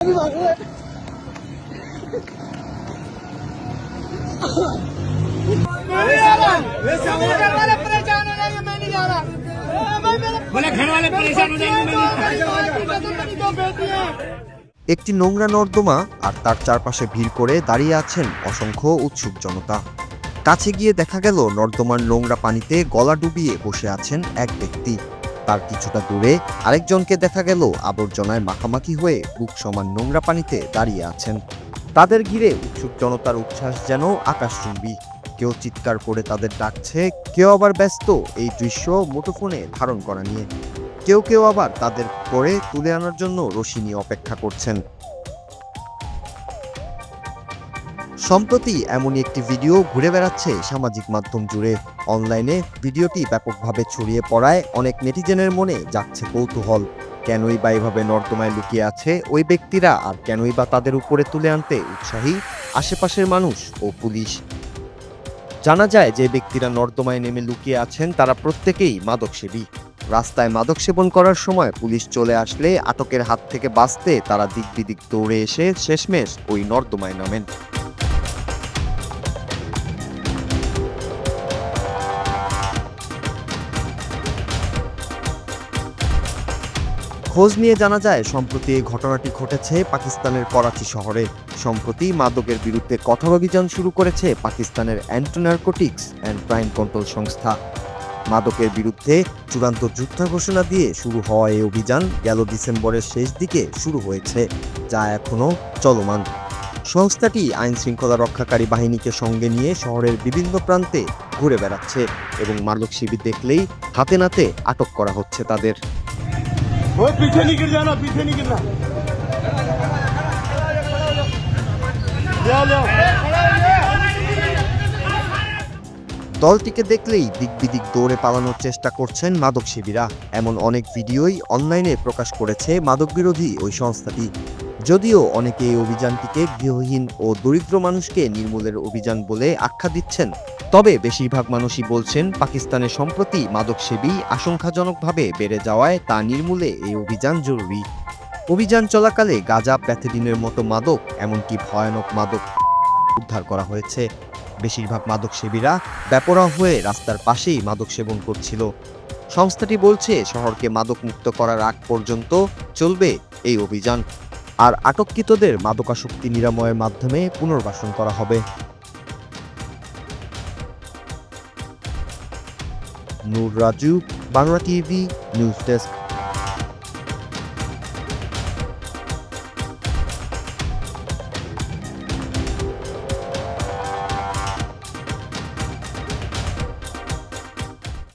একটি নোংরা নর্দমা আর তার চারপাশে ভিড় করে দাঁড়িয়ে আছেন অসংখ্য উৎসুক জনতা। কাছে গিয়ে দেখা গেল নর্দমার নোংরা পানিতে গলা ডুবিয়ে বসে আছেন এক ব্যক্তি। তার কিছুটা দূরে আরেকজনকে দেখা গেল আবর্জনায় মাখামাখি হয়ে বুক সমান নোংরা পানিতে দাঁড়িয়ে আছেন। তাদের ঘিরে উৎসুক জনতার উচ্ছ্বাস যেন আকাশচুম্বী। কেউ চিৎকার করে তাদের ডাকছে, কেউ আবার ব্যস্ত এই দৃশ্য মুঠোফোনে ধারণ করা নিয়ে, কেউ কেউ আবার তাদের করে তুলে আনার জন্য রশি নিয়ে অপেক্ষা করছেন। সম্প্রতি এমনই একটি ভিডিও ঘুরে বেড়াচ্ছে সামাজিক মাধ্যম জুড়ে। অনলাইনে ভিডিওটি ব্যাপকভাবে ছড়িয়ে পড়ায় অনেক নেটিজেনের মনে জাগছে কৌতূহল। কেনই বা এভাবে নর্দমায় লুকিয়ে আছে ওই ব্যক্তিরা, আর কেনই বা তাদের উপরে তুলে আনতে উৎসাহী আশেপাশের মানুষ ও পুলিশ। জানা যায় যে ব্যক্তিরা নর্দমায় নেমে লুকিয়ে আছেন তারা প্রত্যেকেই মাদকসেবী। রাস্তায় মাদক সেবন করার সময় পুলিশ চলে আসলে আটকের হাত থেকে বাঁচতে তারা দিক বিদিক দৌড়ে এসে শেষমেশ ওই নর্দমায় নামেন। খোঁজ নিয়ে জানা যায় সম্প্রতি এই ঘটনাটি ঘটেছে পাকিস্তানের করাচি শহরে। সম্প্রতি মাদকের বিরুদ্ধে কঠোর অভিযান শুরু করেছে পাকিস্তানের anti narcotics and crime control সংস্থা। মাদকের বিরুদ্ধে চূড়ান্ত যুদ্ধ ঘোষণা দিয়ে শুরু হওয়া এই অভিযান গেল ডিসেম্বরের শেষ দিকে শুরু হয়েছে, যা এখনও চলমান। সংস্থাটি আইন শৃঙ্খলা রক্ষাকারী বাহিনীকে সঙ্গে নিয়ে শহরের বিভিন্ন প্রান্তে ঘুরে বেড়াচ্ছে এবং মাদক শিবির দেখলেই হাতে নাতে আটক করা হচ্ছে তাদের। पीछे नहीं गिर जाना, पीछे नहीं गिरना। দলটিকে দেখলেই দিক বিদিক দৌড়ে পালানোর চেষ্টা করছেন মাদক সেবীরা। এমন অনেক ভিডিওই অনলাইনে প্রকাশ করেছে মাদক বিরোধী ওই সংস্থাটি। যদিও অনেকে এই অভিযানটিকে গৃহহীন ও দরিদ্র মানুষকে নির্মূলের অভিযান বলে আখ্যা দিচ্ছেন, তবে বেশিরভাগ মানুষই বলছেন পাকিস্তানের সম্প্রতি মাদকসেবী আশঙ্কাজনকভাবে বেড়ে যাওয়ায় তা নির্মূলে এই অভিযান জরুরি। অভিযান চলাকালে গাঁজা, প্যাথেডিনের মতো মাদক, এমনকি ভয়ানক মাদক উদ্ধার করা হয়েছে। বেশিরভাগ মাদকসেবীরা বেপরোয়া হয়ে রাস্তার পাশেই মাদক সেবন করছিল। সংস্থাটি বলছে শহরকে মাদকমুক্ত করার আগ পর্যন্ত চলবে এই অভিযান, আর আটককৃতদের মাদকাসক্তি নিরাময়ের মাধ্যমে পুনর্বাসন করা হবে। Nur Raju, Bangla TV news desk.